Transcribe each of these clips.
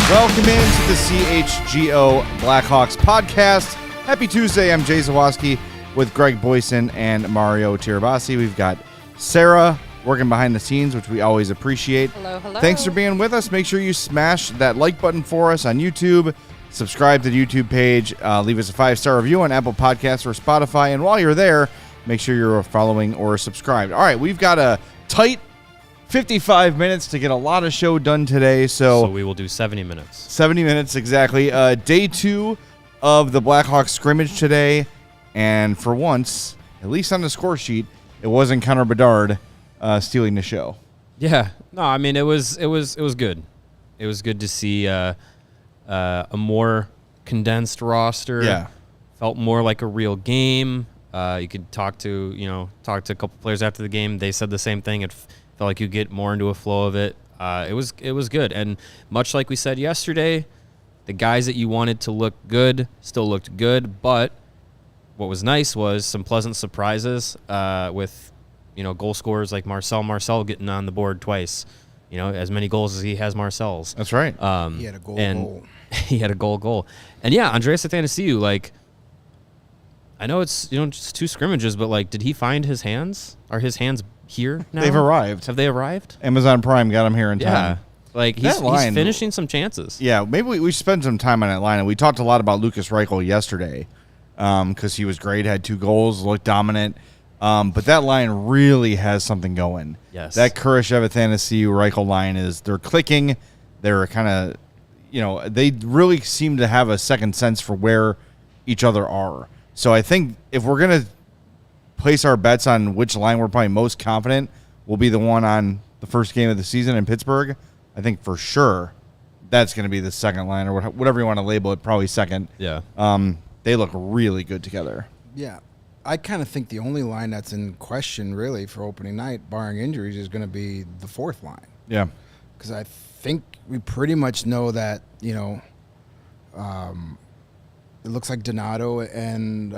Welcome into the CHGO Blackhawks Podcast. Happy Tuesday. I'm Jay Zawoski with Greg Boyson and Mario Tirabassi. We've got Sarah working behind the scenes, which we always appreciate. Hello, hello. Thanks for being with us. Make sure you smash that like button for us on YouTube. Subscribe to the YouTube page. Leave us a 5-star review on Apple Podcasts or Spotify. And while you're there, make sure you're following or subscribed. All right, we've got a tight 55 minutes to get a lot of show done today. So we will do 70 minutes. 70 minutes, exactly. Day 2 of the Blackhawks scrimmage today. And for once, at least on the score sheet, it wasn't Connor Bedard stealing the show. Yeah. No, I mean, it was good. It was good to see a more condensed roster. Yeah. Felt more like a real game. You could talk to a couple players after the game. They said the same thing. It felt like you get more into a flow of it. It was good. And much like we said yesterday, the guys that you wanted to look good still looked good. But what was nice was some pleasant surprises with, goal scorers like Marcel getting on the board twice. As many goals as he has Marcel's. That's right. He had a goal. He had a goal. And yeah, Andreas Athanasiou, I know it's just 2 scrimmages, but did he find his hands? Are his hands here now? They've arrived. Have they arrived? Amazon Prime got him here in time. Yeah. He's finishing some chances. Yeah, maybe we should spend some time on that line. And we talked a lot about Lucas Reichel yesterday because he was great, had 2 goals, looked dominant. But that line really has something going. Yes. That Kurashev, Athanasiou, Reichel line they're clicking. They're kind of, they really seem to have a second sense for where each other are. So I think if we're going to place our bets on which line we're probably most confident will be the one on the first game of the season in Pittsburgh, I think for sure that's going to be the second line or whatever you want to label it, probably second. Yeah. They look really good together. Yeah. I kind of think the only line that's in question really for opening night, barring injuries, is going to be the 4th line. Yeah. Because I think we pretty much know that, it looks like Donato and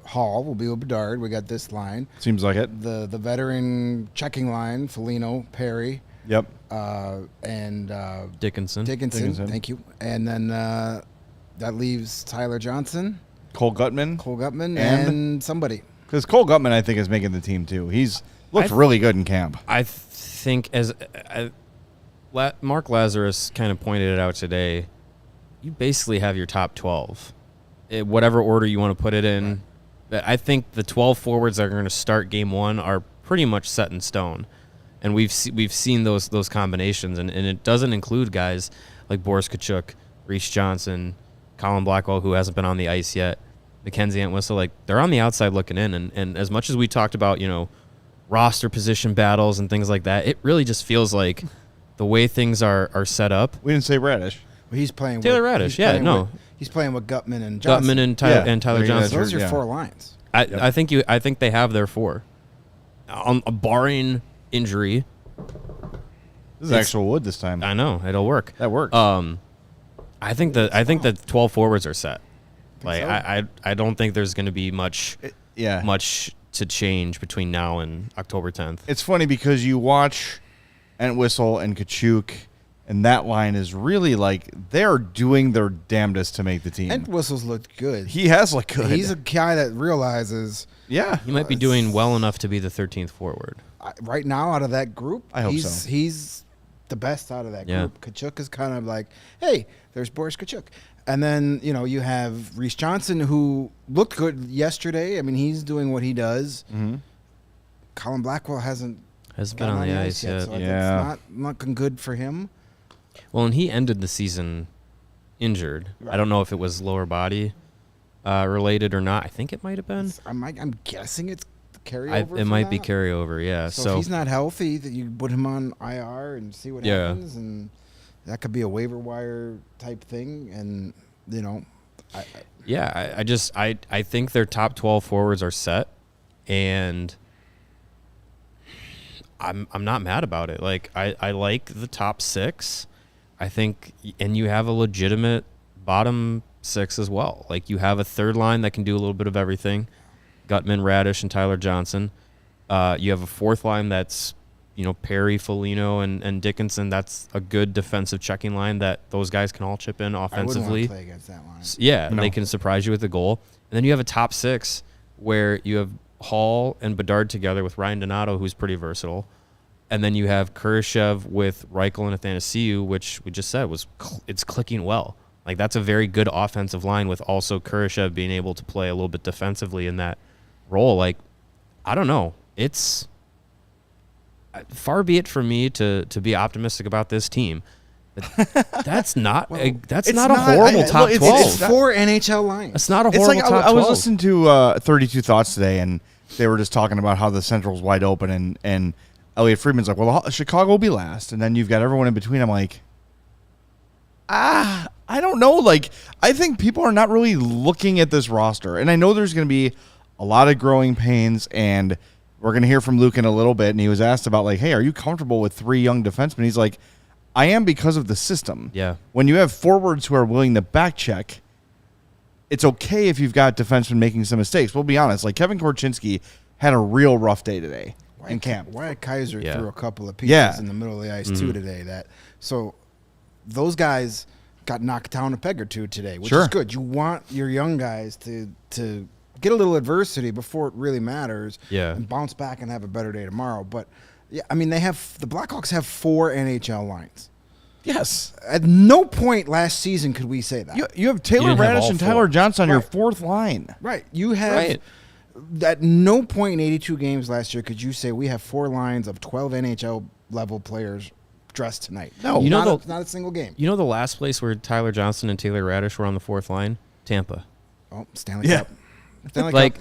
Hall will be with Bedard. We got this line. Seems like it. The veteran checking line, Foligno, Perry. Yep. And Dickinson. Thank you. And then that leaves Tyler Johnson. Cole Gutman, and somebody. Because Cole Gutman, I think, is making the team too. He's looked really good in camp. I think Mark Lazarus kind of pointed it out today, you basically have your top 12. Whatever order you want to put it in. Right. I think the 12 forwards that are going to start game 1 are pretty much set in stone. And we've seen those combinations, and it doesn't include guys like Boris Tkachuk, Reese Johnson, Colin Blackwell, who hasn't been on the ice yet, Mackenzie Entwistle. They're on the outside looking in. And as much as we talked about, roster position battles and things like that, it really just feels like the way things are set up. We didn't say Radish. Well, he's playing Taylor Radish, he's playing with Gutman and Johnson. And Tyler Johnson. Those are your 4 lines. I think they have their 4. Barring injury. This is actual wood this time. I know, it'll work. That works. I think the 12 forwards are set. So? I don't think there's going to be much to change between now and October 10th. It's funny because you watch Entwistle and Tkachuk, and that line is really they're doing their damnedest to make the team. Entwistle's looked good. He has looked good. He's a guy that realizes. Yeah. He might be doing well enough to be the 13th forward. Right now, out of that group, I hope so. He's the best out of that Yeah. group. Tkachuk is kind of hey, there's Boris Tkachuk. And then, you have Reese Johnson, who looked good yesterday. I mean, he's doing what he does. Mm-hmm. Colin Blackwell hasn't been on the ice yet. So it's not looking good for him. Well, and he ended the season injured. Right. I don't know if it was lower body related or not. I think it might have been. I'm guessing it's carryover. It might be carryover, yeah. So if he's not healthy, that you put him on IR and see what happens, and that could be a waiver wire type thing. And I think their top 12 forwards are set, and I'm not mad about it. I like the top 6. I think, and you have a legitimate bottom 6 as well. You have a third line that can do a little bit of everything. Gutman, Radish, and Tyler Johnson. You have a 4th line that's Perry, Foligno, and Dickinson, that's a good defensive checking line that those guys can all chip in offensively. I wouldn't want to play against that line. Yeah, they can surprise you with a goal. And then you have a top six where you have Hall and Bedard together with Ryan Donato, who's pretty versatile. And then you have Kurashev with Reichel and Athanasiou, which we just said it's clicking well. Like, that's a very good offensive line with also Kurashev being able to play a little bit defensively in that role. Like, I don't know. It's far be it from me to be optimistic about this team. But that's not a horrible top 12. It's 4 NHL lines. It's not a horrible top 12. I was listening to 32 Thoughts today, and they were just talking about how the Central's wide open, and Elliot Friedman's like, well, Chicago will be last, and then you've got everyone in between. I'm like, I don't know. Like, I think people are not really looking at this roster, and I know there's going to be a lot of growing pains, and we're going to hear from Luke in a little bit, and he was asked about, like, hey, are you comfortable with 3 young defensemen? He's like, I am, because of the system. Yeah. When you have forwards who are willing to back check, it's okay if you've got defensemen making some mistakes. We'll be honest. Like, Kevin Korchinski had a real rough day today in camp. Wyatt Kaiser threw a couple of pieces in the middle of the ice, too, today. So those guys got knocked down a peg or two today, which is good. You want your young guys to get a little adversity before it really matters, and bounce back and have a better day tomorrow. But yeah, I mean, the Blackhawks have 4 NHL lines. Yes. At no point last season could we say that. You have Taylor Radish and Tyler Johnson on your 4th line. Right. You have at no point in 82 games last year could you say we have 4 lines of 12 NHL level players dressed tonight. No, not a single game. You know the last place where Tyler Johnson and Taylor Radish were on the 4th line? Tampa. Oh, Stanley Cup. Like,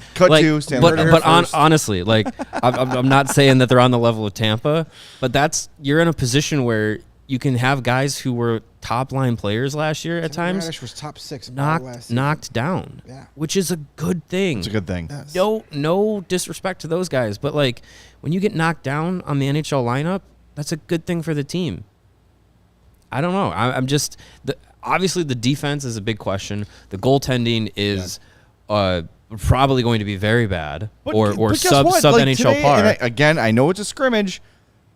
honestly, like, I'm not saying that they're on the level of Tampa, but you're in a position where you can have guys who were top line players last year at times. Radish was top 6 knocked down, which is a good thing. It's a good thing. Yes. No disrespect to those guys, but like when you get knocked down on the NHL lineup, that's a good thing for the team. I don't know. I'm just obviously the defense is a big question. The goaltending is probably going to be very bad, or sub NHL today, par. Again, I know it's a scrimmage,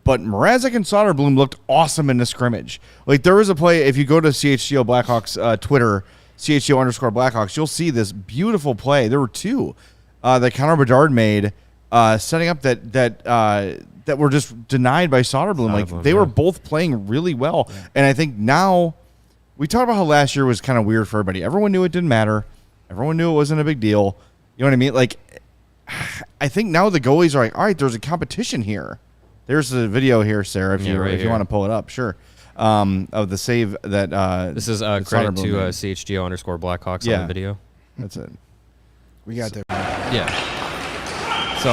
but Mrazek and Soderblom looked awesome in the scrimmage. Like, there was a play, if you go to CHGO Blackhawks Twitter, CHGO_Blackhawks, you'll see this beautiful play. There were 2 that Connor Bedard made, setting up that were just denied by Soderblom. Like, they were both playing really well. Yeah. And I think now, we talked about how last year was kind of weird for everybody. Everyone knew it didn't matter. Everyone knew it wasn't a big deal. You know what I mean? Like, I think now the goalies are like, all right, there's a competition here. There's a video here, Sarah, if you want to pull it up. Sure. Of the save that this is credit to CHGO_Blackhawks on the video. That's it. We got there. Yeah. So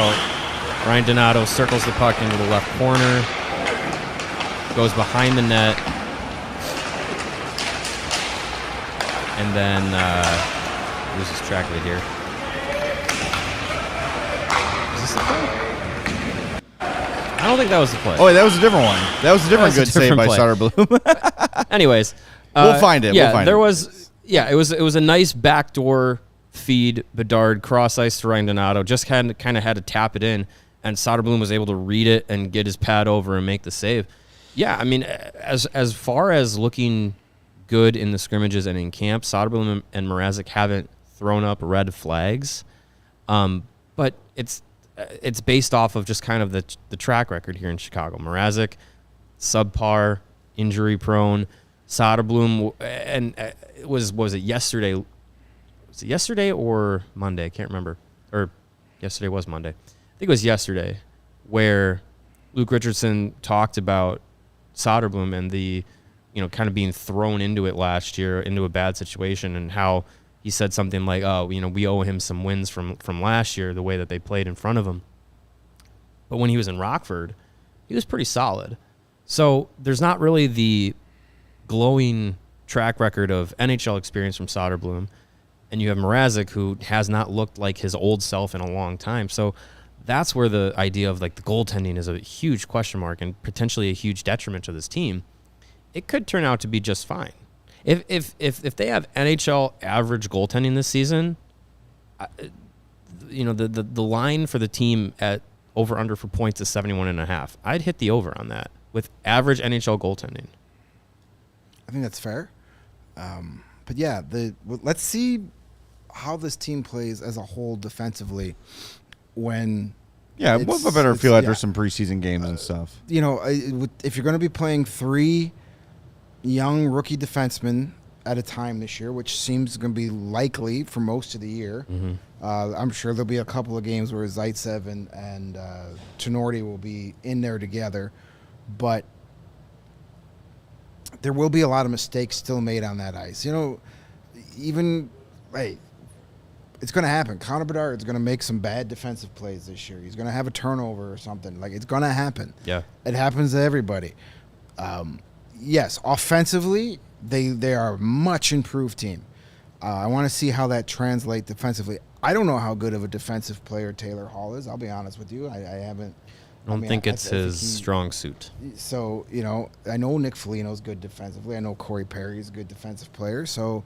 Ryan Donato circles the puck into the left corner, goes behind the net, and then loses track of it here. Is this the play? I don't think that was the play. Oh, that was a different one. That was a different good save by Soderblom. Anyways, we'll find it. Yeah, it was a nice backdoor feed. Bedard cross ice to Ryan Donato. Just kind of had to tap it in, and Soderblom was able to read it and get his pad over and make the save. Yeah, I mean, as far as looking good in the scrimmages and in camp, Soderblom and Mrazek haven't thrown up red flags, but it's based off of just kind of the track record here in Chicago. Mrazek, subpar, injury prone. Soderblom, and was it yesterday? Was it yesterday or Monday? I can't remember. Or yesterday was Monday. I think it was yesterday, where Luke Richardson talked about Soderblom and the, kind of being thrown into it last year, into a bad situation, and how he said something like, "Oh, we owe him some wins from last year, the way that they played in front of him." But when he was in Rockford, he was pretty solid. So there's not really the glowing track record of NHL experience from Soderblom, and you have Mrazek, who has not looked like his old self in a long time. So that's where the idea of like the goaltending is a huge question mark and potentially a huge detriment to this team. It could turn out to be just fine. If they have NHL average goaltending this season, the line for the team at over-under for points is 71.5. I'd hit the over on that with average NHL goaltending. I think that's fair. But yeah, let's see how this team plays as a whole defensively when. Yeah, we'll have a better feel after some preseason games and stuff. You know, if you're going to be playing 3 young rookie defensemen at a time this year, which seems going to be likely for most of the year, I'm sure there'll be a couple of games where Zaitsev and Tenorti will be in there together, but there will be a lot of mistakes still made on that ice. You know, it's going to happen. Connor Bedard is going to make some bad defensive plays this year. He's going to have a turnover or something. Like, it's going to happen. Yeah. It happens to everybody. Yes, offensively, they are a much improved team. I want to see how that translates defensively. I don't know how good of a defensive player Taylor Hall is. I'll be honest with you. I don't think it's his strong suit. So, you know, I know Nick Foligno's good defensively. I know Corey Perry's a good defensive player. So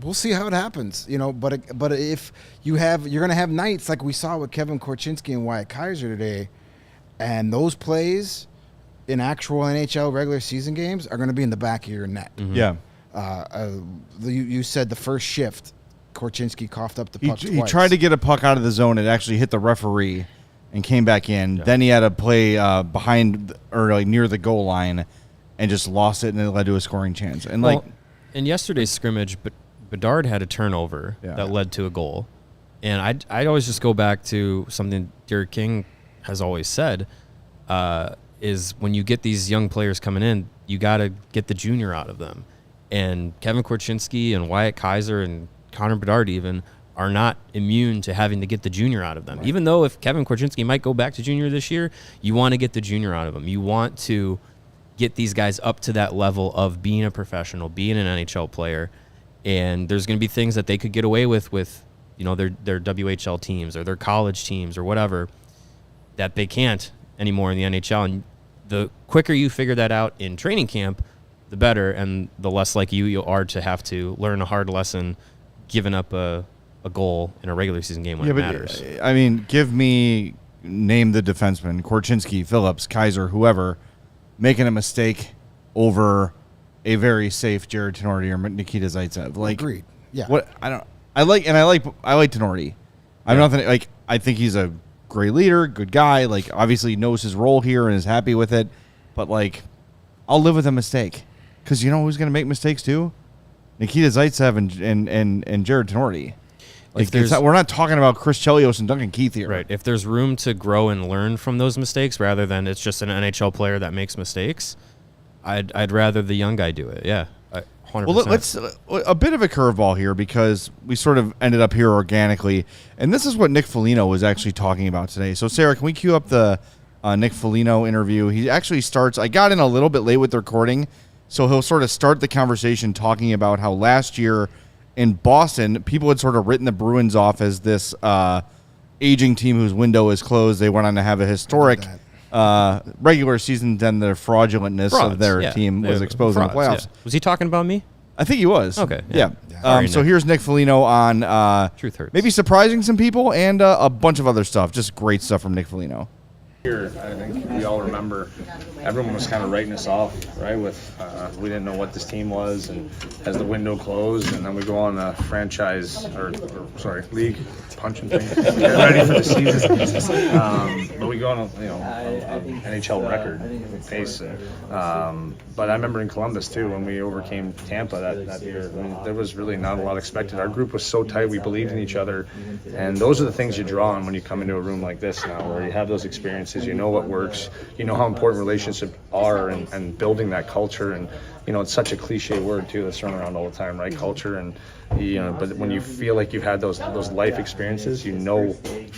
we'll see how it happens, you know. But if you're going to have nights like we saw with Kevin Korchinski and Wyatt Kaiser today, and those plays in actual NHL regular season games are going to be in the back of your net. Mm-hmm. Yeah. You said the first shift, Korchinski coughed up the puck twice. He tried to get a puck out of the zone. It actually hit the referee and came back in. Yeah. Then he had to play behind or like near the goal line and just lost it, and it led to a scoring chance. And in yesterday's scrimmage, Bedard had a turnover that led to a goal. And I'd always just go back to something Derek King has always said, is when you get these young players coming in, you got to get the junior out of them. And Kevin Korchinski and Wyatt Kaiser and Connor Bedard even are not immune to having to get the junior out of them. Right. Even though if Kevin Korchinski might go back to junior this year, you want to get the junior out of them. You want to get these guys up to that level of being a professional, being an NHL player. And there's going to be things that they could get away with you know, their WHL teams or their college teams or whatever that they can't anymore in the NHL. And the quicker you figure that out in training camp, the better, and the less likely you are to have to learn a hard lesson giving up a goal in a regular season game when it matters. I mean, name the defenseman, Korchinski, Phillips, Kaiser, whoever, making a mistake over a very safe Jared Tenorti or Nikita Zaitsev. Like, agreed. Yeah. I like Tenorti. I'm nothing like, I think he's a great leader, good guy. Like, obviously knows his role here and is happy with it. But like, I'll live with a mistake, because you know who's going to make mistakes too? Nikita Zaitsev and Jared Tenorti. Like, we're not talking about Chris Chelios and Duncan Keith here. Right. If there's room to grow and learn from those mistakes rather than it's just an NHL player that makes mistakes, I'd rather the young guy do it. Yeah, 100%. Well, let's a bit of a curveball here, because we sort of ended up here organically, and this is what Nick Foligno was actually talking about today. So, Sarah, can we cue up the Nick Foligno interview? He actually starts. I got in a little bit late with the recording, so he'll sort of start the conversation talking about how last year in Boston, people had sort of written the Bruins off as this aging team whose window is closed. They went on to have a historic regular season, then the fraudulentness of their team was exposed in the playoffs. Yeah. Was he talking about me? I think he was. Okay. Yeah. So here's Nick Foligno on Truth Hurts. Maybe surprising some people and a bunch of other stuff. Just great stuff from Nick Foligno. Here, I think we all remember everyone was kind of writing us off, right? With we didn't know what this team was, and as the window closed, and then we go on a franchise league punching thing, get ready for the season. But we go on a NHL record pace. But I remember in Columbus too, when we overcame Tampa that year. I mean, there was really not a lot expected. Our group was so tight, we believed in each other, and those are the things you draw on when you come into a room like this now, where you have those experiences. You know what works. You know how important relationships are, and building that culture. And you know, it's such a cliche word too that's thrown around all the time, right? Culture. And but when you feel like you've had those life experiences, you know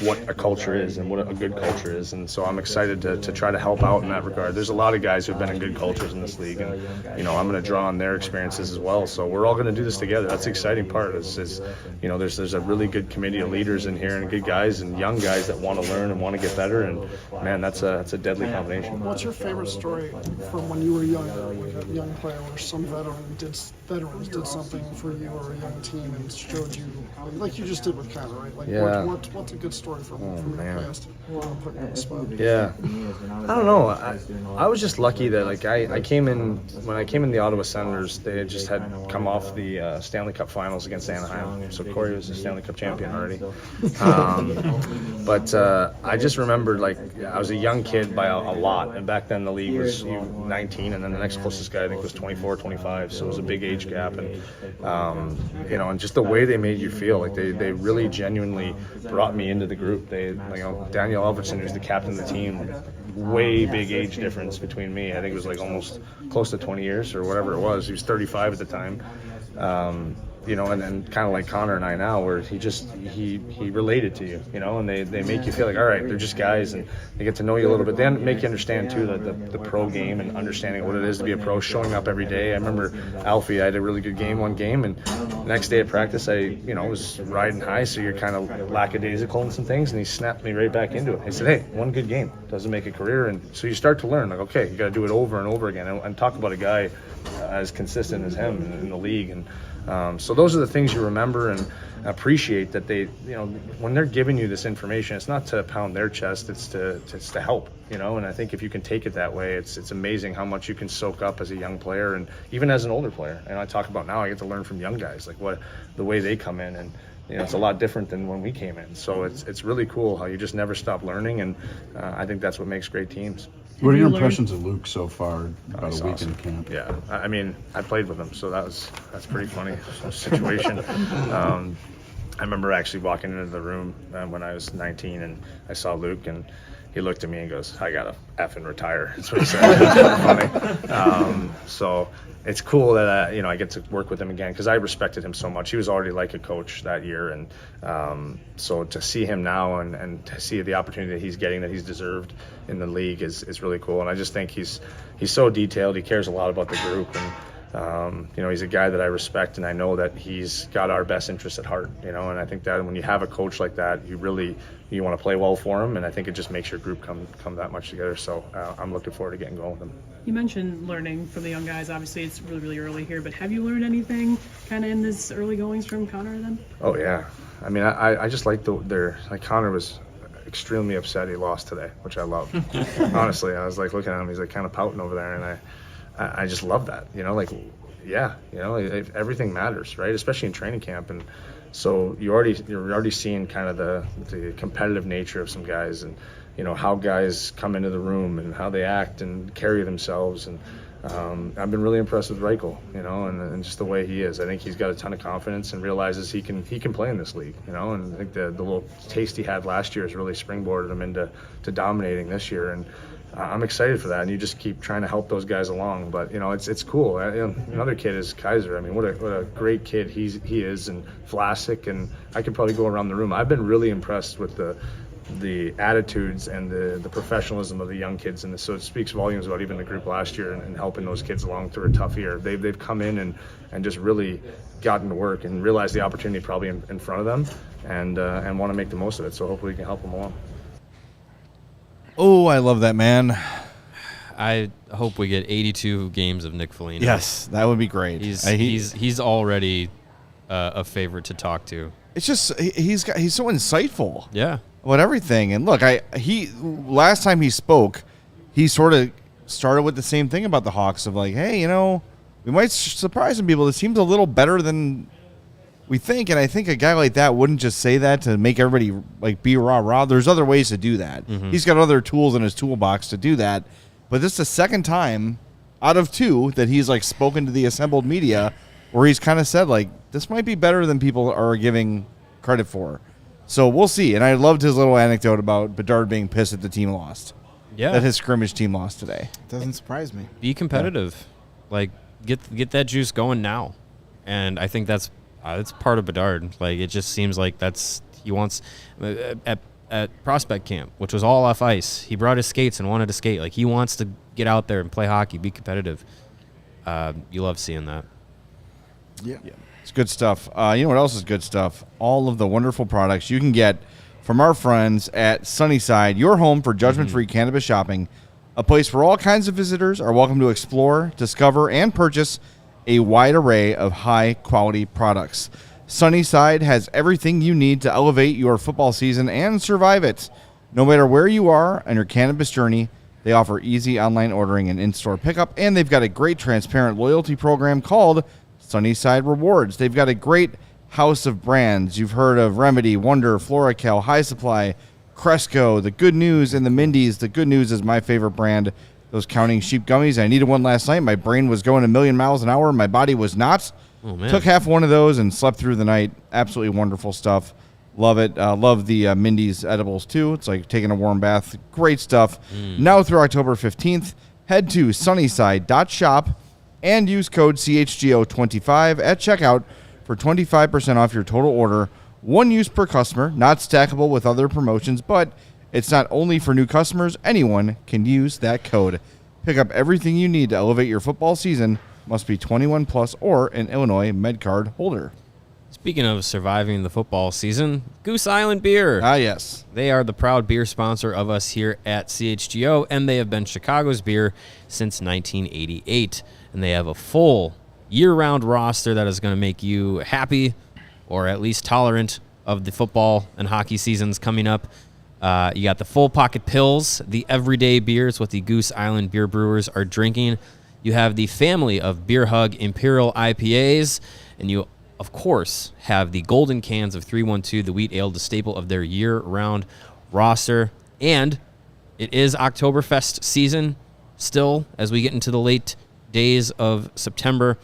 what a culture is and what a good culture is. And so I'm excited to try to help out in that regard. There's a lot of guys who've been in good cultures in this league, and I'm going to draw on their experiences as well. So we're all going to do this together. That's the exciting part. Is there's a really good committee of leaders in here, and good guys and young guys that want to learn and want to get better. And man, that's a deadly combination. What's your favorite story from when you were young? young player where some veterans did something for you or a young team and showed you, like you just did with Connor, right? Like, what's a good story from your past? Putting you on the spot. Yeah. I don't know. I was just lucky that, like, I came in, when I came in the Ottawa Senators, they had just come off the Stanley Cup Finals against Anaheim. So Corey was the Stanley Cup champion already. But I just remembered, like, I was a young kid by a lot, and back then the league was 19, and then the next closest guy I think was 24, 25, so it was a big age gap, and and just the way they made you feel, like they really genuinely brought me into the group. Daniel Alfredson, who's the captain of the team, way big age difference between me. I think it was like almost close to 20 years or whatever it was. He was 35 at the time. And then kind of like Connor and I now, where he related to you, and they make you feel like, all right, they're just guys, and they get to know you a little bit. They make you understand too the pro game and understanding what it is to be a pro, showing up every day. I remember Alfie, I had a really good game one game, and the next day at practice, I was riding high, so you're kind of lackadaisical in some things, and he snapped me right back into it. He said, hey, one good game doesn't make a career, and so you start to learn, like, okay, you got to do it over and over again, and talk about a guy as consistent as him in the league. And so those are the things you remember and appreciate, that they, when they're giving you this information, it's not to pound their chest, it's to help, and I think if you can take it that way, it's amazing how much you can soak up as a young player and even as an older player. And I talk about now, I get to learn from young guys, like the way they come in, and it's a lot different than when we came in. So it's really cool how you just never stop learning, and I think that's what makes great teams. What are your impressions of Luke so far, about a week in camp? Yeah, I mean, I played with him, so that's pretty funny situation. I remember actually walking into the room when I was 19, and I saw Luke, and he looked at me and goes, I gotta effing retire. That's what he said. It's funny. So it's cool that I get to work with him again, because I respected him so much. He was already like a coach that year, and so to see him now and to see the opportunity that he's getting, that he's deserved in the league, is really cool. And I just think he's so detailed. He cares a lot about the group, and he's a guy that I respect, and I know that he's got our best interests at heart. And I think that when you have a coach like that, you want to play well for him, and I think it just makes your group come that much together. So I'm looking forward to getting going with him. You mentioned learning from the young guys. Obviously, it's really, really early here, but have you learned anything kind of in this early goings from Connor then? Oh, yeah. I mean, I just like like Connor was extremely upset he lost today, which I love. Honestly, I was like looking at him, he's like kind of pouting over there, and I just love that, everything matters, right? Especially in training camp. And so you're already seeing kind of the competitive nature of some guys, and how guys come into the room and how they act and carry themselves. And I've been really impressed with Reichel, and just the way he is. I think he's got a ton of confidence and realizes he can play in this league, and I think the little taste he had last year has really springboarded him into dominating this year. And I'm excited for that, and you just keep trying to help those guys along. But it's cool. Another kid is Kaiser. I mean, what a great kid he is, and Vlasic, and I could probably go around the room. I've been really impressed with the attitudes and the professionalism of the young kids, and so it speaks volumes about even the group last year and helping those kids along through a tough year. They've come in and just really gotten to work and realized the opportunity probably in front of them, and want to make the most of it. So hopefully we can help them along. Oh, I love that, man. I hope we get 82 games of Nick Foligno. Yes, that would be great. He's already a favorite to talk to. It's just he's so insightful. Yeah, about everything. And look, last time he spoke, he sort of started with the same thing about the Hawks of like, hey, we might surprise some people. It seems a little better than we think, and I think a guy like that wouldn't just say that to make everybody like be rah-rah. There's other ways to do that. Mm-hmm. He's got other tools in his toolbox to do that. But this is the second time out of two that he's like spoken to the assembled media where he's kind of said like, this might be better than people are giving credit for. So we'll see. And I loved his little anecdote about Bedard being pissed that the team lost. Yeah. That his scrimmage team lost today. Doesn't surprise me. Be competitive. Yeah. Like get that juice going now. And I think that's part of Bedard. Like, it just seems like he wants at prospect camp, which was all off ice. He brought his skates and wanted to skate. Like, he wants to get out there and play hockey, be competitive. You love seeing that. Yeah. It's good stuff. You know what else is good stuff? All of the wonderful products you can get from our friends at Sunnyside, your home for judgment-free cannabis shopping. a place where all kinds of visitors are welcome to explore, discover, and purchase a wide array of high-quality products. Sunnyside has everything you need to elevate your football season and survive it. No matter where you are on your cannabis journey, they offer easy online ordering and in-store pickup, and they've got a great transparent loyalty program called Sunnyside Rewards. They've got a great house of brands. You've heard of Remedy, Wonder, FloraCal, High Supply, Cresco, the Good News, and the Mindy's. The Good News is my favorite brand. Those counting sheep gummies. I needed one last night. My brain was going a million miles an hour. My body was not. Oh, man. Took half one of those and slept through the night. Absolutely wonderful stuff. Love it. Love the Mindy's edibles, too. It's like taking a warm bath. Great stuff. Now through October 15th, head to sunnyside.shop and use code CHGO25 at checkout for 25% off your total order. One use per customer, not stackable with other promotions, but it's not only for new customers. Anyone can use that code. Pick up everything you need to elevate your football season. Must be 21 plus or an Illinois MedCard holder. Speaking of surviving the football season, Goose Island Beer. Ah, yes. They are the proud beer sponsor of us here at CHGO, and they have been Chicago's beer since 1988. And they have a full year-round roster that is going to make you happy or at least tolerant of the football and hockey seasons coming up. You got the full pocket pills, the everyday beers, what the Goose Island beer brewers are drinking. You have the family of Beer Hug Imperial IPAs, and you, of course, have the golden cans of 312, the wheat ale, the staple of their year-round roster. And it is Oktoberfest season still as we get into the late days of September.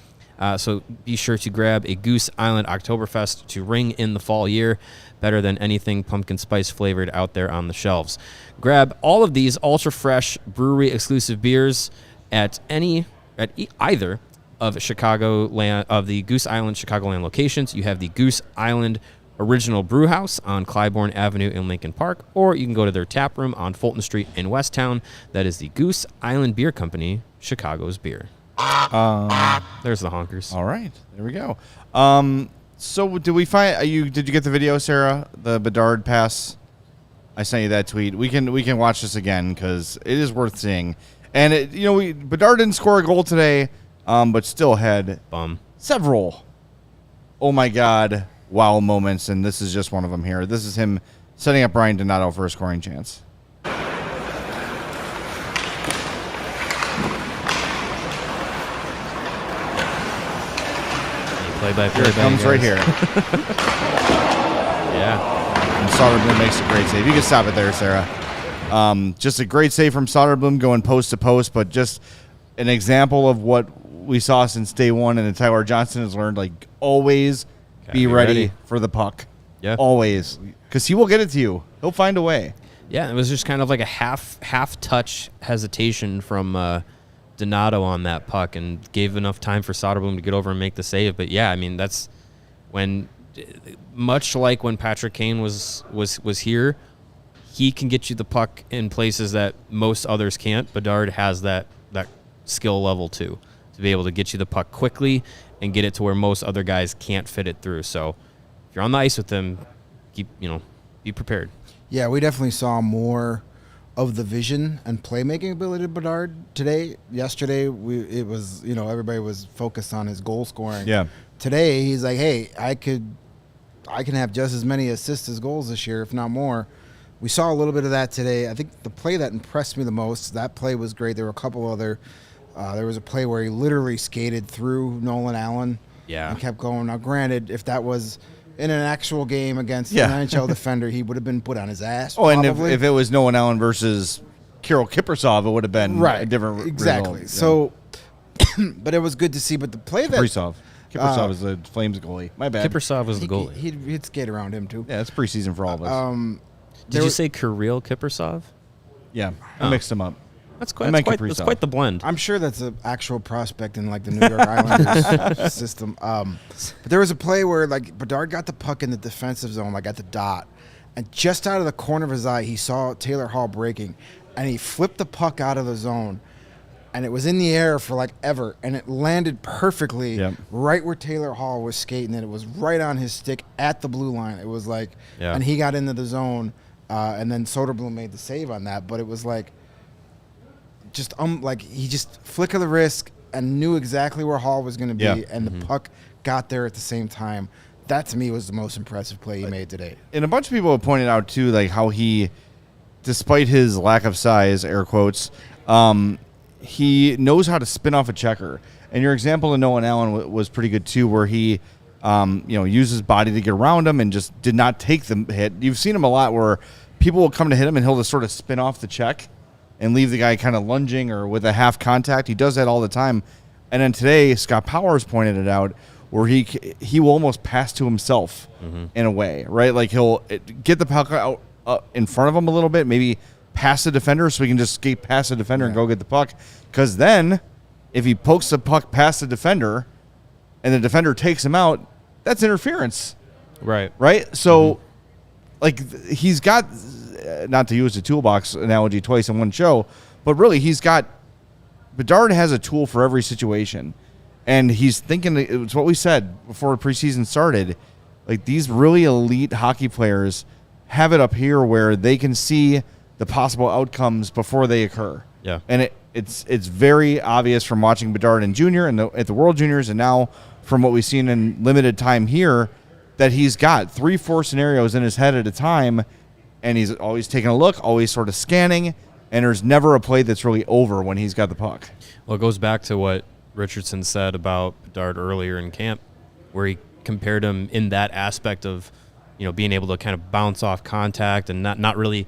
So be sure to grab a Goose Island Oktoberfest to ring in the fall year. Better than anything pumpkin spice flavored out there on the shelves. Grab all of these ultra fresh brewery exclusive beers at either of the Goose Island Chicagoland locations. You have the Goose Island Original Brew House on Clybourne Avenue in Lincoln Park, or you can go to their tap room on Fulton Street in Westtown. That is the Goose Island Beer Company, Chicago's beer. There's the honkers. All right, there we go. So did we find did you get the video, Sarah? The Bedard pass? I sent you that tweet. We can watch this again because it is worth seeing. And Bedard didn't score a goal today, but still had several oh my god wow moments, and this is just one of them here. This is him setting up Ryan Donato for a scoring chance. Play-by-play. Here it comes right here. Yeah. And Soderblom makes a great save. You can stop it there, Sarah. Just a great save from Soderblom going post to post, but just an example of what we saw since day one and that Tyler Johnson has learned, like always be ready for the puck. Yeah. Always. Because he will get it to you. He'll find a way. Yeah, it was just kind of like a half touch hesitation from Donato on that puck and gave enough time for Soderblom to get over and make the save. But yeah, I mean, that's when, much like when Patrick Kane was here, he can get you the puck in places that most others can't. Bedard has that skill level too, to be able to get you the puck quickly and get it to where most other guys can't fit it through. So if you're on the ice with him, be prepared. Yeah, we definitely saw more of the vision and playmaking ability of Bedard today. Yesterday, it was everybody was focused on his goal scoring. Yeah. Today, he's like, hey, I can have just as many assists as goals this year, if not more. We saw a little bit of that today. I think the play that impressed me the most, that play was great. There were a couple other. There was a play where he literally skated through Nolan Allen. Yeah. And kept going. Now, granted, if that was in an actual game against an NHL defender, he would have been put on his ass. Oh, and if it was Nolan Allen versus Kirill Kaprizov, it would have been a different exactly. result. So, but it was good to see. But the play that Kaprizov is the Flames goalie. My bad. Kaprizov was the goalie. He'd skate around him too. Yeah, it's preseason for all of us. Did you say Kirill Kaprizov? Yeah, I mixed them up. That's quite the blend. I'm sure that's an actual prospect in like the New York Islanders system. But there was a play where like Bedard got the puck in the defensive zone, like at the dot, and just out of the corner of his eye, he saw Taylor Hall breaking, and he flipped the puck out of the zone, and it was in the air for like ever, and it landed perfectly right where Taylor Hall was skating, and it was right on his stick at the blue line. It was like, and he got into the zone, and then Soderblom made the save on that, but it was like, just like he just flick of the wrist and knew exactly where Hall was going to be, and the puck got there at the same time. That to me was the most impressive play he made today. And a bunch of people have pointed out too, like how he, despite his lack of size, air quotes, he knows how to spin off a checker. And your example of Nolan Allen was pretty good too, where he, used his body to get around him and just did not take the hit. You've seen him a lot where people will come to hit him and he'll just sort of spin off the check and leave the guy kind of lunging or with a half contact. He does that all the time. And then today, Scott Powers pointed it out where he will almost pass to himself in a way, right? Like he'll get the puck out in front of him a little bit, maybe pass the defender so he can just skate past the defender and go get the puck. Because then if he pokes the puck past the defender and the defender takes him out, that's interference. Right. Right? So, he's got, not to use the toolbox analogy twice in one show, but really Bedard has a tool for every situation. And he's thinking, it's what we said before preseason started, like these really elite hockey players have it up here where they can see the possible outcomes before they occur. Yeah. And it's very obvious from watching Bedard in junior and at the World Juniors and now from what we've seen in limited time here that he's got 3-4 scenarios in his head at a time, and he's always taking a look, always sort of scanning, and there's never a play that's really over when he's got the puck. Well, it goes back to what Richardson said about Bedard earlier in camp, where he compared him in that aspect of, being able to kind of bounce off contact and not really,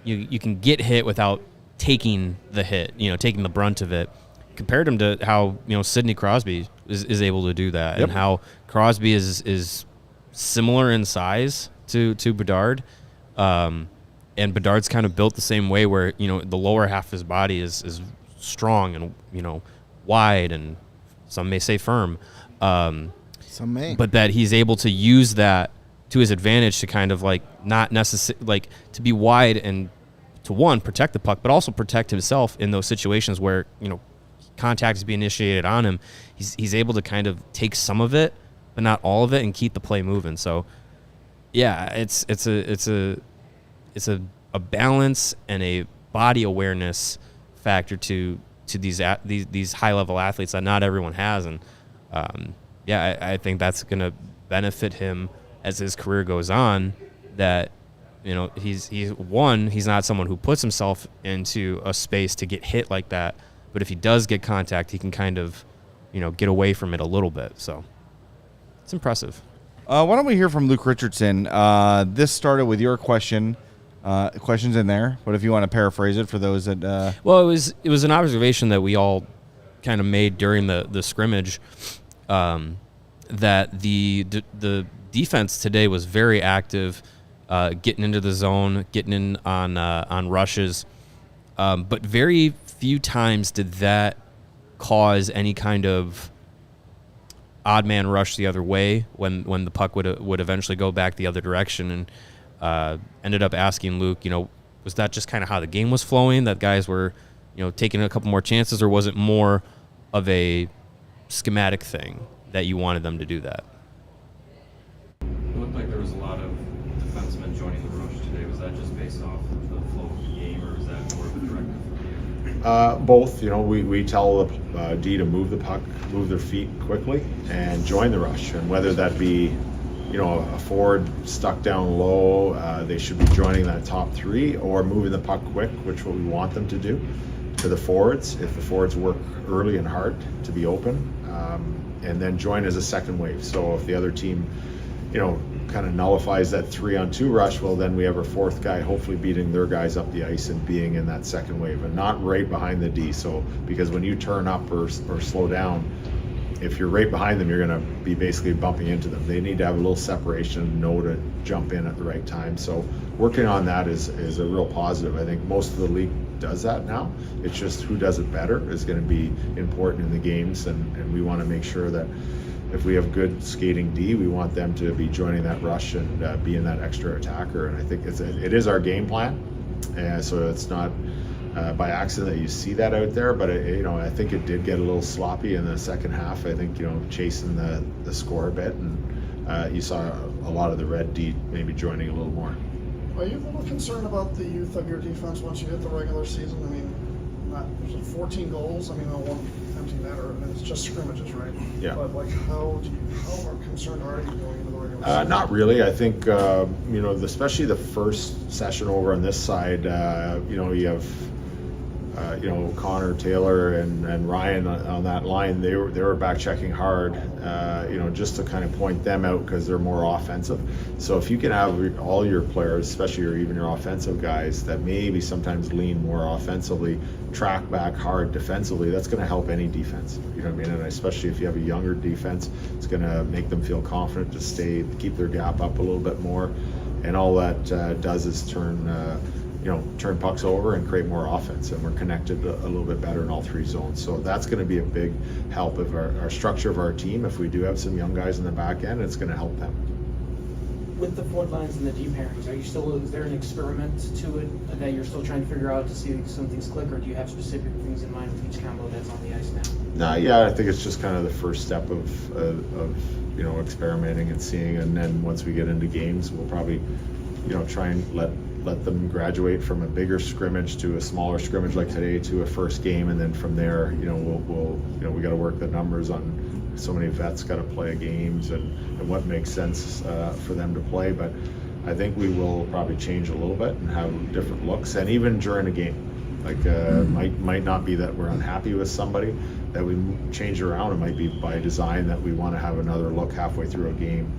you can get hit without taking the hit, taking the brunt of it. Compared him to how, Sidney Crosby is able to do that, and how Crosby is similar in size to Bedard. And Bedard's kind of built the same way where, the lower half of his body is strong and, wide and some may say firm. Some may. But that he's able to use that to his advantage to kind of not necessarily to be wide and to protect the puck, but also protect himself in those situations where, contact is being initiated on him. He's able to kind of take some of it, but not all of it, and keep the play moving. So, yeah, it's a balance and a body awareness factor to these high level athletes that not everyone has, and I think that's going to benefit him as his career goes on. That he's not someone who puts himself into a space to get hit like that. But if he does get contact, he can kind of, get away from it a little bit. So it's impressive. Why don't we hear from Luke Richardson? This started with your question. Questions in there, but if you want to paraphrase it for those that... Well, it was an observation that we all kind of made during the scrimmage, that the defense today was very active, getting into the zone, getting in on rushes, but very few times did that cause any kind of odd man rush the other way when the puck would eventually go back the other direction. And ended up asking Luke, was that just kind of how the game was flowing, that guys were, taking a couple more chances, or was it more of a schematic thing that you wanted them to do that? It looked like there was a lot of defensemen joining the rush today. Was that just based off of the flow of the game, or is that more of a directive from you? Both. We tell the D to move the puck, move their feet quickly, and join the rush. And whether that be, a forward stuck down low, they should be joining that top three, or moving the puck quick, which what we want them to do, to the forwards. If the forwards work early and hard to be open, and then join as a second wave. So if the other team, kind of nullifies that 3-on-2 rush, well, then we have our fourth guy hopefully beating their guys up the ice and being in that second wave, and not right behind the D. So because when you turn up or slow down, if you're right behind them, you're going to be basically bumping into them. They need to have a little separation, know to jump in at the right time. So working on that is a real positive. I think most of the league does that now. It's just who does it better is going to be important in the games, and we want to make sure that if we have good skating D, we want them to be joining that rush and being that extra attacker. And I think it is our game plan, and so it's not by accident that you see that out there, but I think it did get a little sloppy in the second half. I think chasing the score a bit, and you saw a lot of the red D maybe joining a little more. Are you a little concerned about the youth of your defense once you hit the regular season? I mean, there's 14 goals. I mean, one empty netter, and it's just scrimmages, right? Yeah. But like, how concerned are you going into the regular season? Not really. I think especially the first session over on this side. You have Connor, Taylor, and Ryan on that line. They were back checking hard. Just to kind of point them out because they're more offensive. So if you can have all your players, especially even your offensive guys, that maybe sometimes lean more offensively, track back hard defensively, that's going to help any defense. You know what I mean? And especially if you have a younger defense, it's going to make them feel confident to keep their gap up a little bit more. And all that does is turn pucks over and create more offense, and we're connected a little bit better in all three zones. So that's going to be a big help of our structure of our team. If we do have some young guys in the back end, it's going to help them. With the forward lines and the D pairings, is there an experiment to it that you're still trying to figure out to see if some things click, or do you have specific things in mind with each combo that's on the ice now? I think it's just kind of the first step of experimenting and seeing, and then once we get into games, we'll probably try and let them graduate from a bigger scrimmage to a smaller scrimmage like today to a first game, and then from there, we got to work the numbers on so many vets got to play games and what makes sense for them to play. But I think we will probably change a little bit and have different looks, and even during a game, might not be that we're unhappy with somebody that we change around. It might be by design that we want to have another look halfway through a game.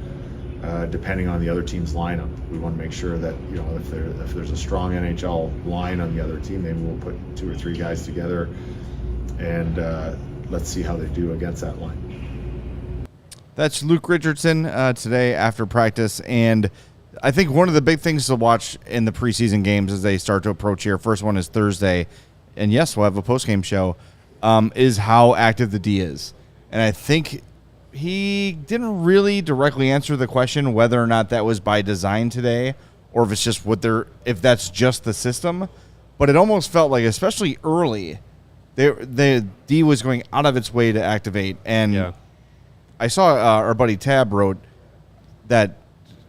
Depending on the other team's lineup, we want to make sure that if there's a strong NHL line on the other team, maybe we'll put 2 or 3 guys together and let's see how they do against that line. That's Luke Richardson today after practice, and I think one of the big things to watch in the preseason games as they start to approach here. First one is Thursday, and yes, we'll have a post-game show. Is how active the D is, and I think he didn't really directly answer the question whether or not that was by design today or if it's just if that's just the system. But it almost felt like, especially early, the D was going out of its way to activate. And I saw our buddy Tab wrote that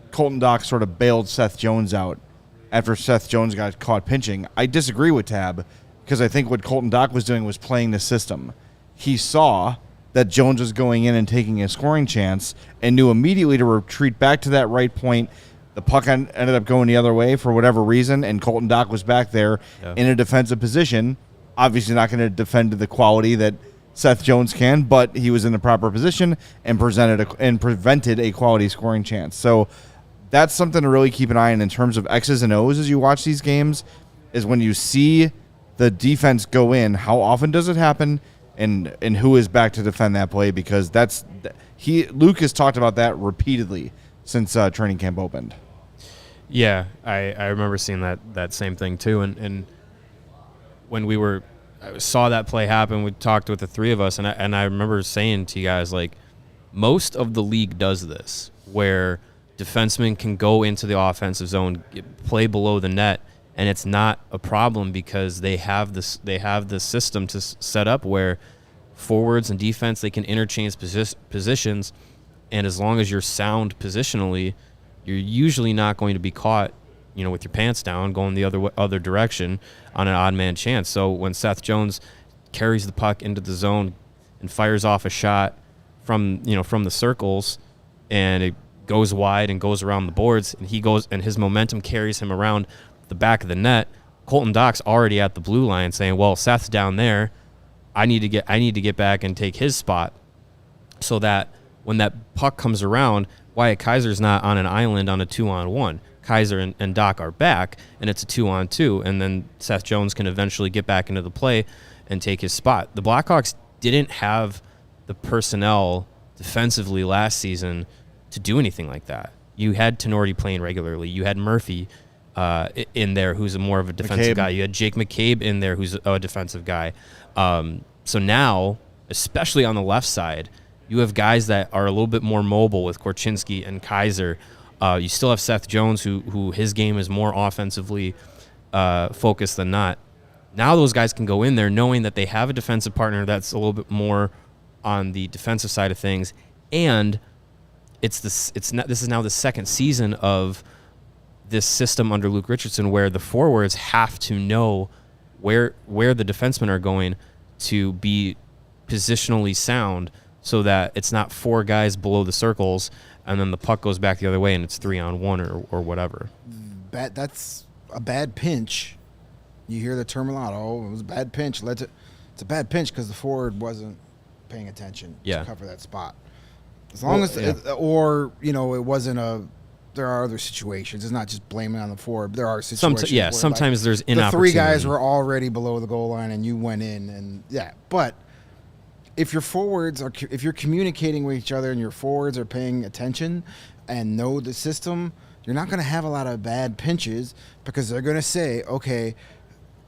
Colton Dach sort of bailed Seth Jones out after Seth Jones got caught pinching. I disagree with Tab because I think what Colton Dach was doing was playing the system. He saw that Jones was going in and taking a scoring chance and knew immediately to retreat back to that right point. The puck ended up going the other way for whatever reason, and Colton Dach was back there in a defensive position. Obviously not going to defend to the quality that Seth Jones can, but he was in the proper position and prevented a quality scoring chance. So that's something to really keep an eye on in terms of X's and O's as you watch these games, is when you see the defense go in, how often does it happen? And who is back to defend that play, because Luke has talked about that repeatedly since training camp opened. Yeah, I remember seeing that same thing too. And when I saw that play happen, we talked with the three of us, and I remember saying to you guys, like, most of the league does this, where defensemen can go into the offensive zone, play below the net, and it's not a problem because they have the system to set up where forwards and defense, they can interchange positions, and as long as you're sound positionally, you're usually not going to be caught, with your pants down going the other direction on an odd man chance. So when Seth Jones carries the puck into the zone and fires off a shot from the circles, and it goes wide and goes around the boards, and his momentum carries him around the back of the net, Colton Dach's already at the blue line saying, well, Seth's down there, I need to get back and take his spot, so that when that puck comes around, Wyatt Kaiser's not on an island on a 2-on-1. Kaiser and Dach are back, and it's a 2-on-2, and then Seth Jones can eventually get back into the play and take his spot. The Blackhawks didn't have the personnel defensively last season to do anything like that. You had Tenorti playing regularly. You had Murphy in there, who's more of a defensive guy. You had Jake McCabe in there, who's a defensive guy. So now, especially on the left side, you have guys that are a little bit more mobile with Korchinski and Kaiser. You still have Seth Jones, who his game is more offensively focused than not. Now those guys can go in there knowing that they have a defensive partner that's a little bit more on the defensive side of things, and this is now the second season of this system under Luke Richardson, where the forwards have to know where the defensemen are going to be positionally sound so that it's not 4 guys below the circles and then the puck goes back the other way and it's 3-on-1 or whatever. That's a bad pinch. You hear the term a lot. Oh, it was a bad pinch. It's a bad pinch because the forward wasn't paying attention to cover that spot. As long as, it wasn't there are other situations. It's not just blaming on the forward. There are situations. Where, sometimes there's inopportunity. The 3 guys were already below the goal line and you went in, and but if your forwards if you're communicating with each other and your forwards are paying attention and know the system, you're not going to have a lot of bad pinches because they're going to say, okay,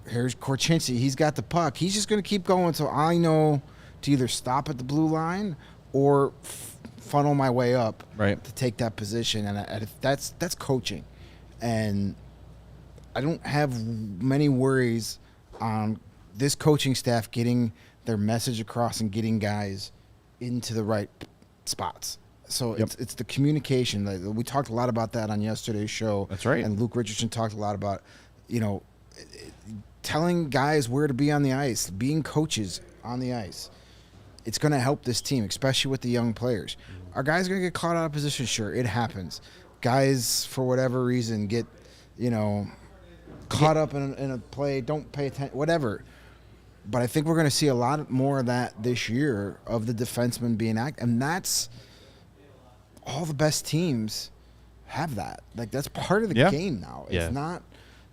here's Korchinski. He's got the puck. He's just going to keep going. So I know to either stop at the blue line or funnel my way up to take that position. And that's coaching. And I don't have many worries on this coaching staff getting their message across and getting guys into the right spots. So it's the communication. We talked a lot about that on yesterday's show. That's right. And Luke Richardson talked a lot about, telling guys where to be on the ice, being coaches on the ice. It's going to help this team, especially with the young players. Are guys going to get caught out of position? Sure, it happens. Guys, for whatever reason, get, caught up in a play, don't pay attention, whatever. But I think we're going to see a lot more of that this year of the defensemen being active. And that's all the best teams have that. Like, that's part of the game now. It's not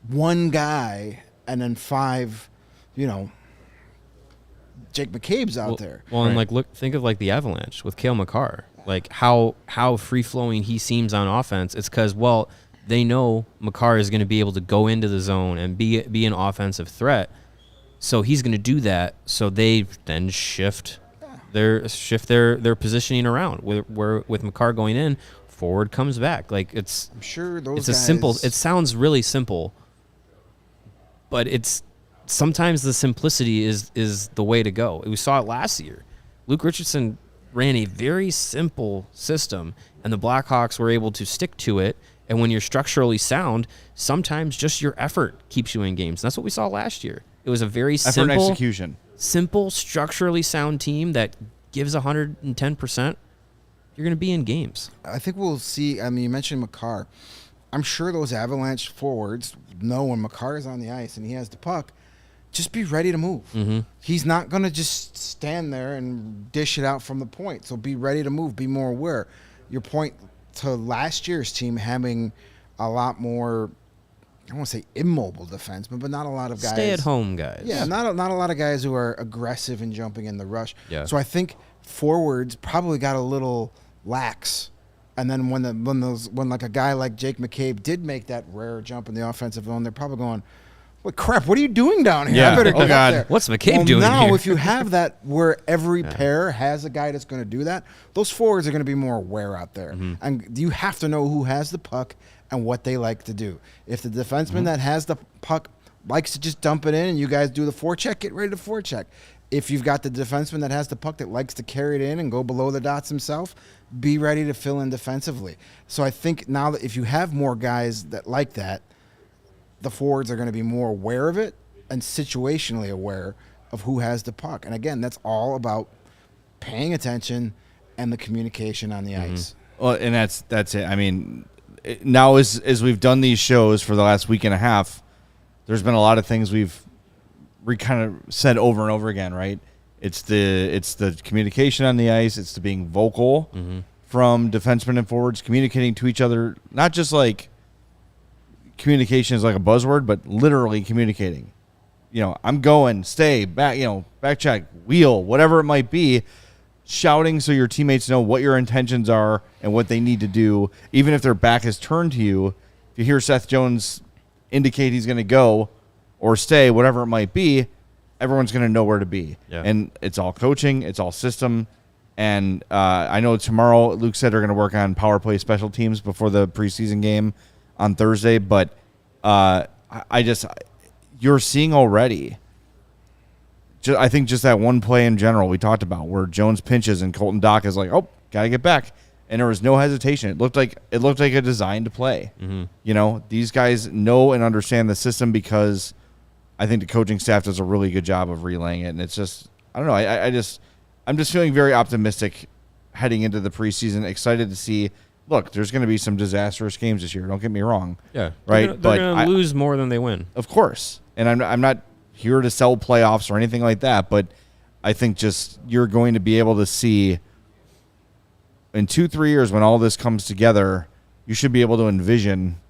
one guy and then 5, Jake McCabe's out there. Well, and think of the Avalanche with Cale Makar. Like how free flowing he seems on offense. It's because they know Makar is going to be able to go into the zone and be an offensive threat. So he's going to do that. So they then shift their positioning around. With Makar going in, forward comes back. Like I'm sure those. It's a simple. It sounds really simple, but it's. Sometimes the simplicity is the way to go. We saw it last year. Luke Richardson ran a very simple system, and the Blackhawks were able to stick to it. And when you're structurally sound, sometimes just your effort keeps you in games. And that's what we saw last year. It was a very execution. Simple, structurally sound team that gives 110%. You're going to be in games. I think we'll see. I mean, you mentioned Makar. I'm sure those Avalanche forwards know when Makar is on the ice and he has the puck, just be ready to move. Mm-hmm. He's not going to just stand there and dish it out from the point. So be ready to move. Be more aware. Your point to last year's team having a lot more, I don't want to say immobile defensemen, but not a lot of guys. Stay-at-home guys. Yeah, not a lot of guys who are aggressive and jumping in the rush. Yeah. So I think forwards probably got a little lax. And then when a guy like Jake McCabe did make that rare jump in the offensive zone, they're probably going, "What crap? What are you doing down here? Yeah. I better get up there." What's McCabe doing now, here? if you have that where every pair has a guy that's going to do that, those forwards are going to be more aware out there. Mm-hmm. And you have to know who has the puck and what they like to do. If the defenseman that has the puck likes to just dump it in and you guys do the forecheck, get ready to forecheck. If you've got the defenseman that has the puck that likes to carry it in and go below the dots himself, be ready to fill in defensively. So I think now that if you have more guys that like that, the forwards are going to be more aware of it and situationally aware of who has the puck. And again, that's all about paying attention and the communication on the ice. Well, and that's it. I mean, now as we've done these shows for the last week and a half, there's been a lot of things we've kind of said over and over again, right? It's the communication on the ice. It's the being vocal from defensemen and forwards, communicating to each other, not just like communication is like a buzzword, but literally communicating. I'm going, stay, back, back check, wheel, whatever it might be, shouting so your teammates know what your intentions are and what they need to do. Even if their back is turned to you, if you hear Seth Jones indicate he's going to go or stay, whatever it might be, everyone's going to know where to be. Yeah. And it's all coaching, it's all system. And I know tomorrow, Luke said they're going to work on power play special teams before the preseason game on Thursday. But you're seeing already, I think just that one play in general we talked about where Jones pinches and Colton Dock is like, oh, got to get back. And there was no hesitation. It looked like a designed play. These guys know and understand the system because I think the coaching staff does a really good job of relaying it, and it's just I don't know. I'm just feeling very optimistic heading into the preseason. Excited to see. Look, there's going to be some disastrous games this year. Don't get me wrong. Yeah, right. They're going to lose more than they win, of course. And I'm not here to sell playoffs or anything like that, but I think just you're going to be able to see in 2-3 years when all this comes together, you should be able to envision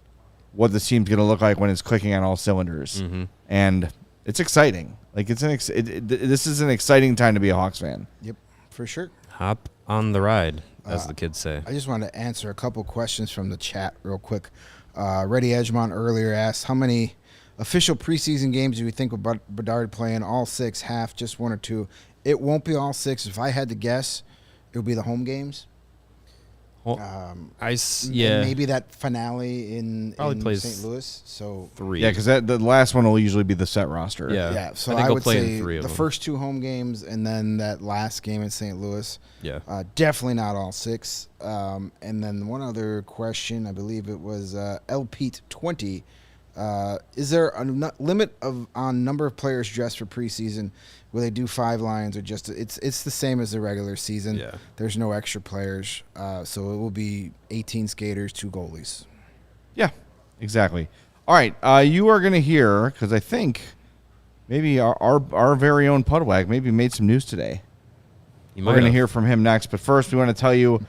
what the team's going to look like when it's clicking on all cylinders. Mm-hmm. And it's exciting. Like this is an exciting time to be a Hawks fan. Yep, for sure. Hop on the ride, as the kids say. I just wanted to answer a couple questions from the chat real quick. Reddy Edgemont earlier asked, how many official preseason games do you think with Bedard playing? All 6, half, just 1 or 2? It won't be all 6. If I had to guess, it would be the home games. Well, maybe that finale in St. Louis. So 3. Yeah, because the last one will usually be the set roster. Yeah. So I would say the first 2 home games and then that last game in St. Louis. Yeah. Definitely not all 6. And then one other question, I believe it was LPete 20. Is there a limit on number of players dressed for preseason? Will they do 5 lines or just it's the same as the regular season? Yeah. There's no extra players, so it will be 18 skaters, 2 goalies. Yeah, exactly. All right, you are going to hear because I think maybe our very own Pudwag maybe made some news today. We're going to hear from him next, but first we want to tell you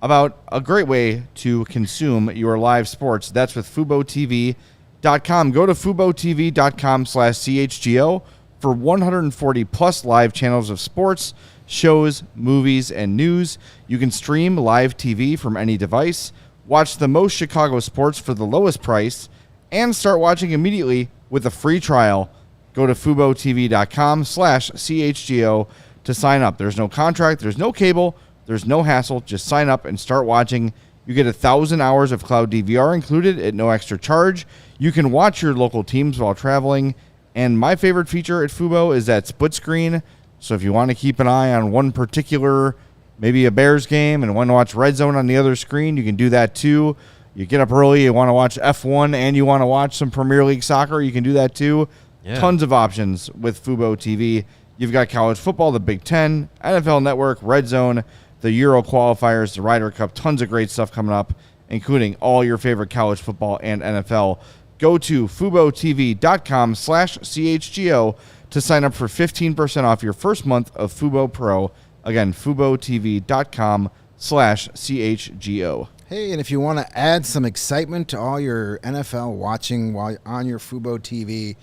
about a great way to consume your live sports. That's with FuboTV.com. Go to FuboTV.com/CHGO for 140 plus live channels of sports, shows, movies, and news. You can stream live TV from any device, watch the most Chicago sports for the lowest price, and start watching immediately with a free trial. Go to FuboTV.com/CHGO to sign up. There's no contract, there's no cable, there's no hassle. Just sign up and start watching. You get 1,000 hours of cloud DVR included at no extra charge. You can watch your local teams while traveling. And my favorite feature at Fubo is that split screen. So if you want to keep an eye on one particular, maybe a Bears game, and want to watch Red Zone on the other screen, you can do that too. You get up early, you want to watch F1, and you want to watch some Premier League soccer, you can do that too. Yeah. Tons of options with Fubo TV. You've got college football, the Big Ten, NFL Network, Red Zone, the Euro qualifiers, the Ryder Cup, tons of great stuff coming up, including all your favorite college football and NFL. Go to FuboTV.com/CHGO to sign up for 15% off your first month of Fubo Pro. Again, FuboTV.com/CHGO. Hey, and if you want to add some excitement to all your NFL watching while on your Fubo TV,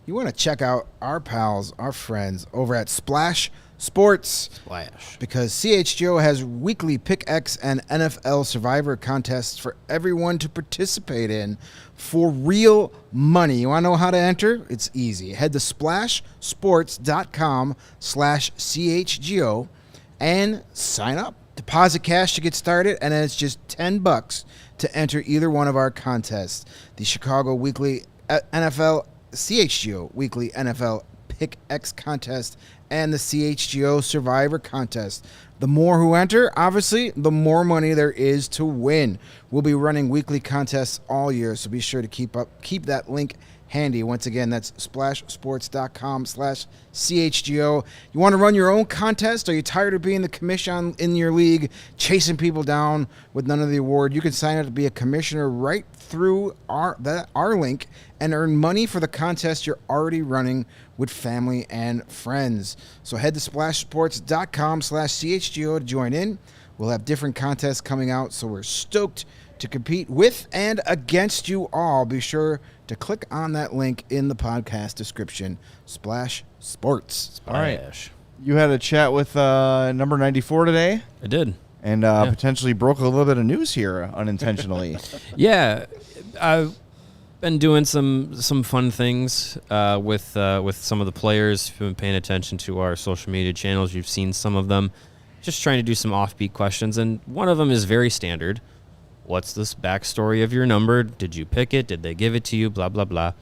you want to check out our pals, our friends over at Splash Sports. Because CHGO has weekly Pick X and NFL Survivor contests for everyone to participate in for real money. You want to know how to enter? It's easy. Head to splashsports.com/CHGO and sign up. Deposit cash to get started, and then it's just $10 to enter either one of our contests. The Chicago Weekly NFL CHGO Weekly NFL Pick X contest and the CHGO Survivor contest. The more who enter, obviously, the more money there is to win. We'll be running weekly contests all year, so be sure to keep that link handy. Once again, that's splashsports.com/CHGO. You want to run your own contest? Are you tired of being the commission in your league, chasing people down with none of the award? You can sign up to be a commissioner right through our link and earn money for the contest you're already running with family and friends. So head to splashsports.com/CHGO to join in. We'll have different contests coming out, so we're stoked to compete with and against you all. Be sure to click on that link in the podcast description. Splash Sports. All right. You had a chat with number 94 today? I did. And potentially broke a little bit of news here unintentionally. Yeah. I've been doing some fun things with some of the players. If you've been paying attention to our social media channels, you've seen some of them. Just trying to do some offbeat questions, and one of them is very standard. What's this backstory of your number? Did you pick it? Did they give it to you? Blah, blah, blah.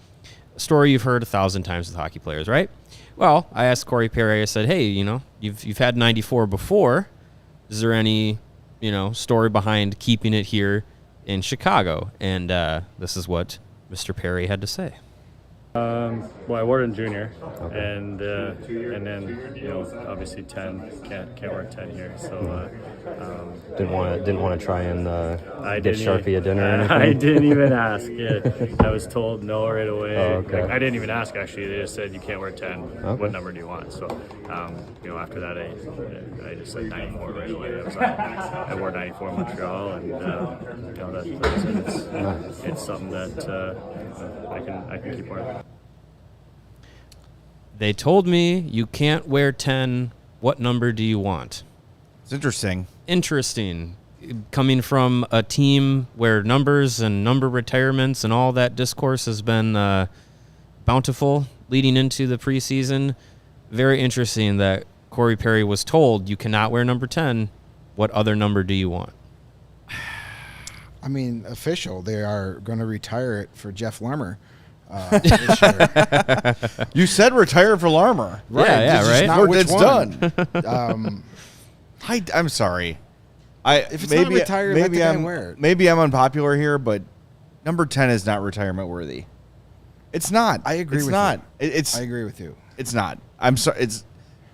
A story you've heard 1,000 times with hockey players, right? Well, I asked Corey Perry, I said, hey, you've had 94 before. Is there any, story behind keeping it here in Chicago? And this is what Mr. Perry had to say. Well, I wore it in junior, and then obviously 10 can't wear 10 here. So didn't want to try and get Sharpie a dinner or anything? I didn't even ask. Yeah, I was told no right away. Oh, okay. I didn't even ask actually. They just said you can't wear 10. Okay. What number do you want? So after that I just said 94 right away. I wore 94 in Montreal, and it's something that I can keep wearing. They told me you can't wear 10. What number do you want? It's interesting. Interesting. Coming from a team where numbers and number retirements and all that discourse has been bountiful leading into the preseason, very interesting that Corey Perry was told you cannot wear number 10. What other number do you want? I mean, official. They are going to retire it for Jeff Lermer. This year. You said retire for Larmer. Right. Yeah, right. Not It's done. I'm sorry. If it's not retired, let the guy wear it. Maybe I'm unpopular here, but number 10 is not retirement worthy. It's not. I agree it's with not. you. It's. I agree with you. It's not. I'm sorry.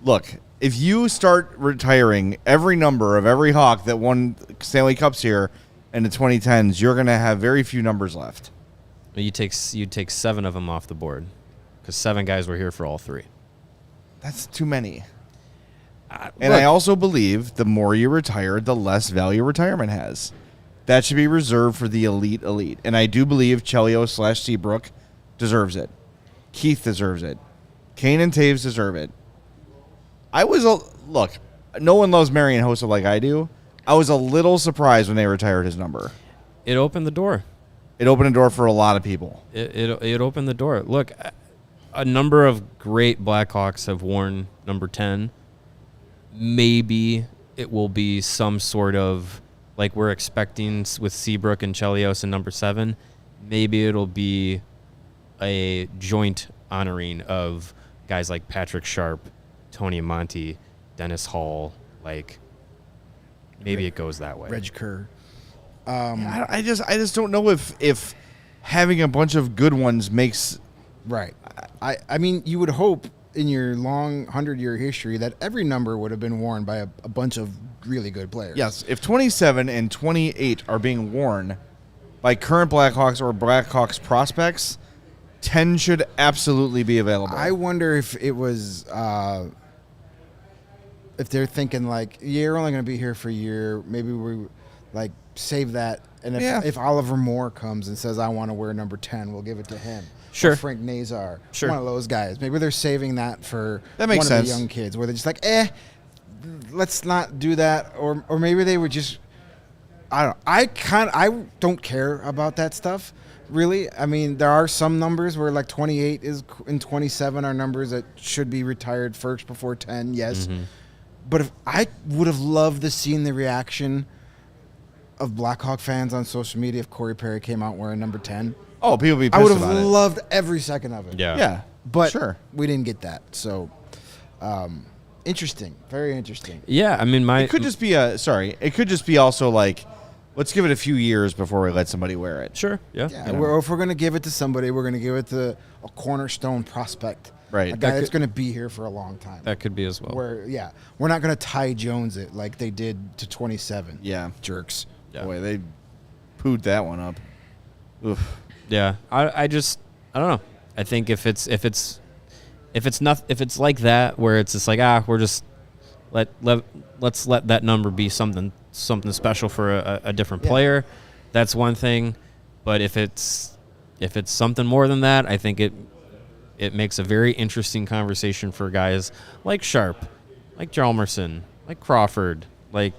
Look. If you start retiring every number of every Hawk that won Stanley Cups here in the 2010s, you're going to have very few numbers left. You take 7 of them off the board because 7 guys were here for all 3. That's too many. And I also believe the more you retire, the less value retirement has. That should be reserved for the elite. And I do believe Chelio/Seabrook deserves it. Keith deserves it. Kane and Taves deserve it. Look, no one loves Marian Hossa like I do. I was a little surprised when they retired his number. It opened the door. It opened a door for a lot of people. It opened the door. Look, a number of great Blackhawks have worn number 10. Maybe it will be some sort of, like we're expecting with Seabrook and Chelios and number 7. Maybe it'll be a joint honoring of guys like Patrick Sharp, Tony Amonte, Dennis Hall. Like, maybe it goes that way. Reg Kerr. I just don't know if having a bunch of good ones makes right. I mean, you would hope in your long 100-year history that every number would have been worn by a bunch of really good players. Yes, if 27 and 28 are being worn by current Blackhawks or Blackhawks prospects, 10 should absolutely be available. I wonder if it was if they're thinking like, you're only going to be here for a year, maybe we like save that, and if Oliver Moore comes and says I want to wear number 10, we'll give it to him. Sure. Or Frank Nazar. Sure. One of those guys. Maybe they're saving that for that makes one sense. of the young kids where they're just like, let's not do that, or maybe they would just I don't care about that stuff. Really, I mean, there are some numbers where like 28 is and 27 are numbers that should be retired first before 10. Yes, but if I would have loved to seen the reaction of Blackhawk fans on social media if Corey Perry came out wearing number 10. Oh, people would be pissed I would about have it. loved every second of it. Yeah, but sure. we didn't get that. So, interesting, very interesting. Yeah, I mean, it could just be it could just be also like, let's give it a few years before we let somebody wear it. Sure, yeah. If we're going to give it to somebody, we're going to give it to a cornerstone prospect. Right. A guy that's going to be here for a long time. That could be as well. We're not going to Ty Jones it like they did to 27. Yeah. Jerks. Yeah. Boy, they pooed that one up. Oof. Yeah, I don't know. I think if it's like that where it's just like we're just let's let that number be something special for a different player. That's one thing, but if it's something more than that, I think it makes a very interesting conversation for guys like Sharp, like Hjalmarsson, like Crawford, like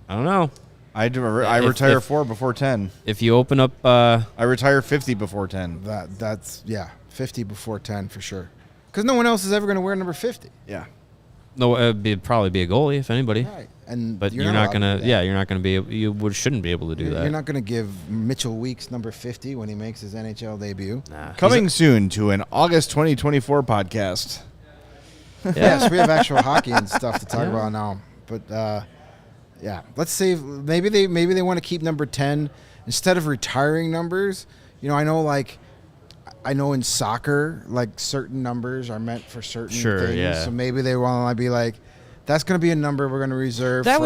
I don't know. I retire 4 before 10. If you open up, I retire 50 before 10. That's 50 before 10 for sure. Because no one else is ever going to wear number 50. Yeah. No, it'd probably be a goalie if anybody. Right. But you're not gonna. Yeah, you're not gonna be. Shouldn't be able to do that. You're not gonna give Mitchell Weeks number 50 when he makes his NHL debut. Nah. Coming soon to an August 2024 podcast. Yes, we have actual hockey and stuff to talk about now. But let's save. Maybe they want to keep number 10 instead of retiring numbers. You know, I know like I know in soccer, like certain numbers are meant for certain Sure, things. yeah. So maybe they want to be like, that's going to be a number we're going to reserve. That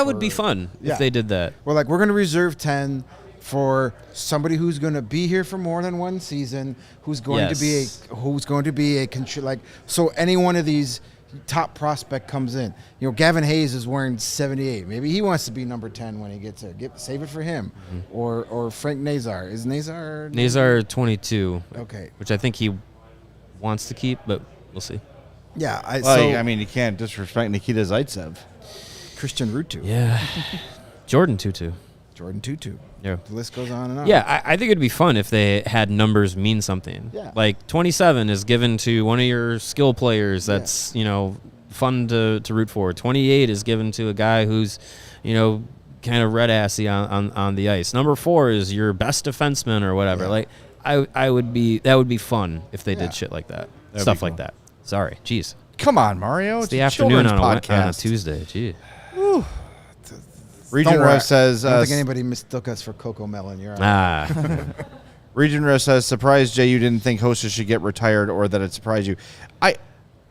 would be fun if they did that. We're like, we're going to reserve 10 for somebody who's going to be here for more than one season, who's going to be so any one of these top prospect comes in. You know, Gavin Hayes is wearing 78. Maybe he wants to be number 10 when he gets there. Save it for him. Mm-hmm. Or Frank Nazar. Is Nazar? Nazar 22. Okay. Which I think he wants to keep, but we'll see. Yeah. I mean, you can't disrespect Nikita Zaitsev. Christian Rutu. Yeah. Jordan Tutu. Jordan Tutu. Yeah. The list goes on and on. Yeah, I think it'd be fun if they had numbers mean something. Yeah. Like 27 is given to one of your skill players that's, fun to root for. 28 is given to a guy who's, kind of red-assy on the ice. Number 4 is your best defenseman or whatever. Yeah. Like, that would be fun if they did shit like that. That'd Stuff be cool. like that. Sorry. Jeez. Come on, Mario. It's the a afternoon children's on a podcast. Tuesday. Gee. Region Ref says... I don't think anybody mistook us for Coco Melon. You're right. Ah. Region Ref says, surprised, Jay, you didn't think Hossa should get retired or that it surprised you. I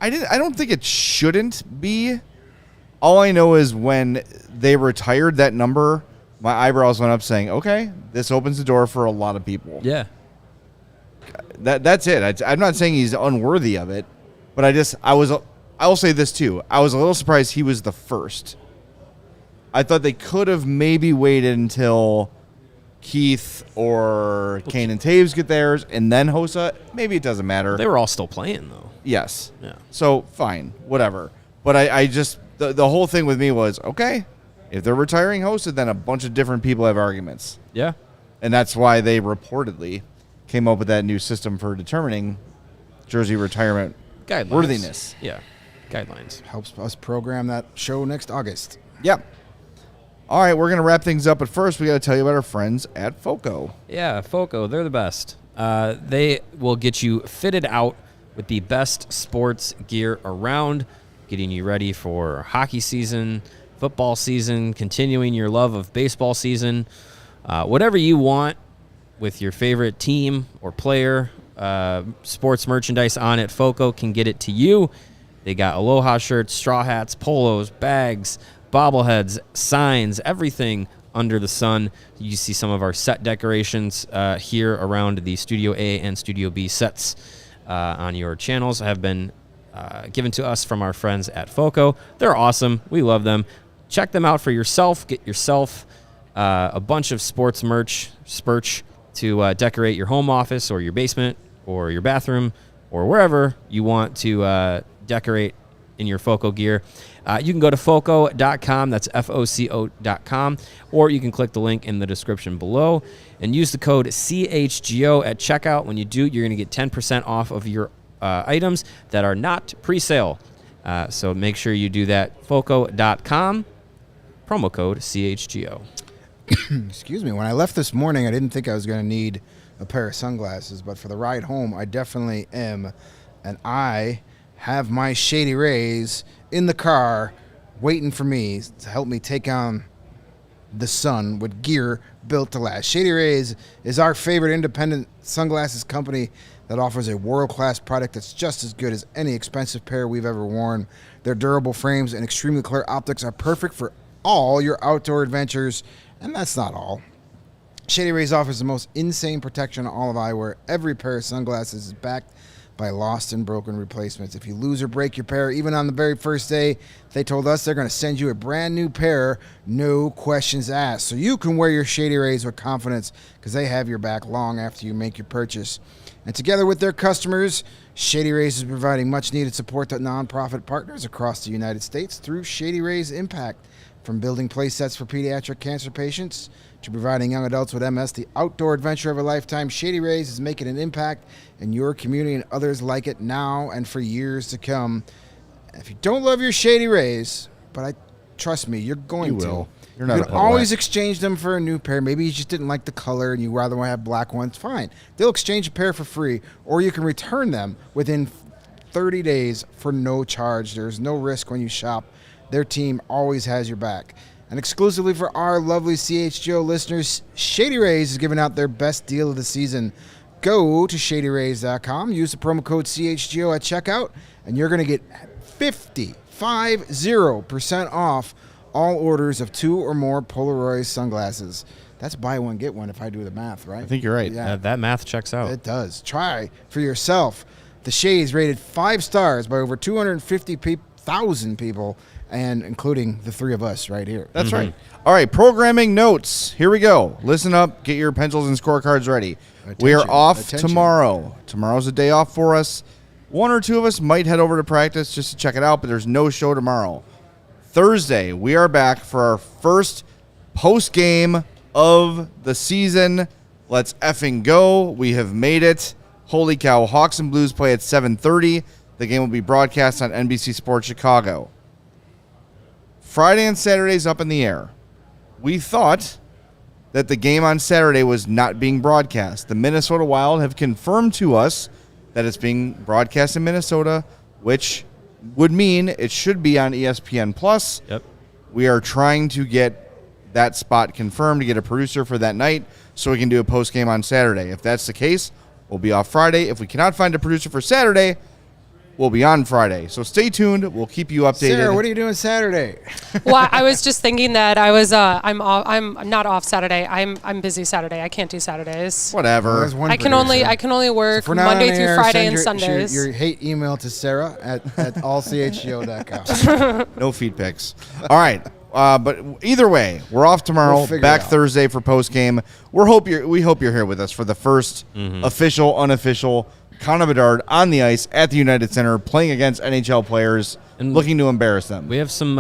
don't think it shouldn't be. All I know is when they retired that number, my eyebrows went up saying, okay, this opens the door for a lot of people. Yeah. That's it. I'm not saying he's unworthy of it, but I'll say this too. I was a little surprised he was the first. I thought they could have maybe waited until Keith or Kane and Taves get theirs and then Hossa. Maybe it doesn't matter. They were all still playing, though. Yes. Yeah. So, fine. Whatever. But I just... The whole thing with me was, okay, if they're retiring Hossa, then a bunch of different people have arguments. Yeah. And that's why they reportedly came up with that new system for determining jersey retirement Guidelines. worthiness. Yeah. Guidelines. Helps us program that show next August. Yep. All right, we're going to wrap things up, but first we got to tell you about our friends at Foco. Yeah, Foco, they're the best. They will get you fitted out with the best sports gear around, getting you ready for hockey season, football season, continuing your love of baseball season. Whatever you want with your favorite team or player, sports merchandise on it, Foco can get it to you. They got Aloha shirts, straw hats, polos, bags, bobbleheads, signs, everything under the sun. You see some of our set decorations here around the Studio A and Studio B sets on your channels have been given to us from our friends at Foco. They're awesome. We love them. Check them out for yourself. Get yourself a bunch of sports merch, to decorate your home office or your basement or your bathroom or wherever you want to decorate in your Foco gear. You can go to foco.com, that's FOCO.com, or you can click the link in the description below and use the code CHGO at checkout. When you do, you're going to get 10% off of your items that are not pre-sale. So make sure you do that, foco.com, promo code CHGO. Excuse me. When I left this morning, I didn't think I was going to need a pair of sunglasses, but for the ride home, I definitely am. And I have my Shady Rays in the car waiting for me to help me take on the sun with gear built to last. Shady Rays is our favorite independent sunglasses company that offers a world-class product that's just as good as any expensive pair we've ever worn. Their durable frames and extremely clear optics are perfect for all your outdoor adventures, and that's not all. Shady Rays offers the most insane protection on all of eyewear. Every pair of sunglasses is backed by lost and broken replacements. If you lose or break your pair, even on the very first day, they told us they're going to send you a brand new pair, no questions asked. So you can wear your Shady Rays with confidence because they have your back long after you make your purchase. And together with their customers, Shady Rays is providing much needed support to nonprofit partners across the United States through Shady Rays Impact. From building play sets for pediatric cancer patients to providing young adults with MS, the outdoor adventure of a lifetime, Shady Rays is making an impact in your community and others like it now and for years to come. If you don't love your Shady Rays, but trust me, you're going to. You're You not can always exchange them for a new pair. Maybe you just didn't like the color and you rather want to have black ones. Fine. They'll exchange a pair for free, or you can return them within 30 days for no charge. There's no risk when you shop. Their team always has your back. And exclusively for our lovely CHGO listeners, Shady Rays is giving out their best deal of the season. go to ShadyRays.com, use the promo code CHGO at checkout, and you're going to get 50% off all orders of 2 or more Polaroid sunglasses. That's buy one, get one if I do the math, right? I think you're right. Yeah. That math checks out. It does. Try for yourself. The Shades rated 5 stars by over 250,000 people, and including the 3 of us right here. That's right. All right, programming notes. Here we go. Listen up. Get your pencils and scorecards ready. We are off tomorrow. Tomorrow's a day off for us. 1 or 2 of us might head over to practice just to check it out, but there's no show tomorrow. Thursday, we are back for our first post-game of the season. Let's effing go. We have made it. Holy cow. Hawks and Blues play at 7:30. The game will be broadcast on NBC Sports Chicago. Friday and Saturday's up in the air. We thought that the game on Saturday was not being broadcast. The Minnesota Wild have confirmed to us that it's being broadcast in Minnesota, which would mean it should be on ESPN+. Yep. We are trying to get that spot confirmed to get a producer for that night so we can do a post-game on Saturday. If that's the case, we'll be off Friday. If we cannot find a producer for Saturday, we'll be on Friday. So stay tuned. We'll keep you updated. Sarah, what are you doing Saturday? Well, I was just thinking that I was I'm not off Saturday. I'm busy Saturday. I can't do Saturdays. Whatever. I can only work Monday through Friday and Sundays. Your hate email to Sarah at allchgo.com. No feed pics. All right. But either way, we're off tomorrow. Back Thursday for post game. We hope you're here with us for the first official, unofficial Connor Bedard on the ice at the United Center, playing against NHL players and looking to embarrass them. We have some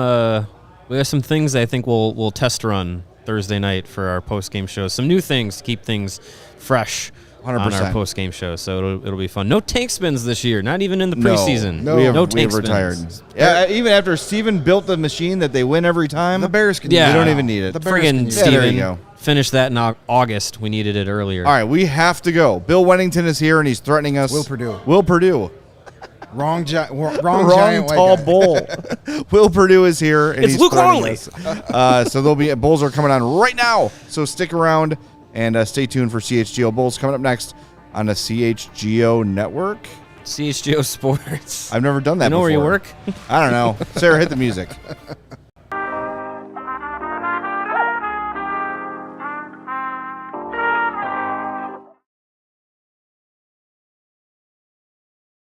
things I think we'll test run Thursday night for our post game show. Some new things to keep things fresh 100%. on our post game show. So it'll be fun. No tank spins this year. Not even in the preseason. No, no we tank have retired. spins. Yeah, even after Steven built the machine that they win every time, The Bears can we don't even need it. Friggin' Yeah, there you Steven. go. Finished that in August. We needed it earlier. All right, we have to go. Bill Wennington is here, and he's threatening us. Will Purdue. Wrong giant tall white guy. bull. Will Purdue is here, and It's he's Luke threatening Longley. us. So there'll be Bulls are coming on right now. So stick around and stay tuned for CHGO Bulls coming up next on the CHGO network. CHGO Sports. I've never done that You know before. where you work? I don't know. Sarah, hit the music.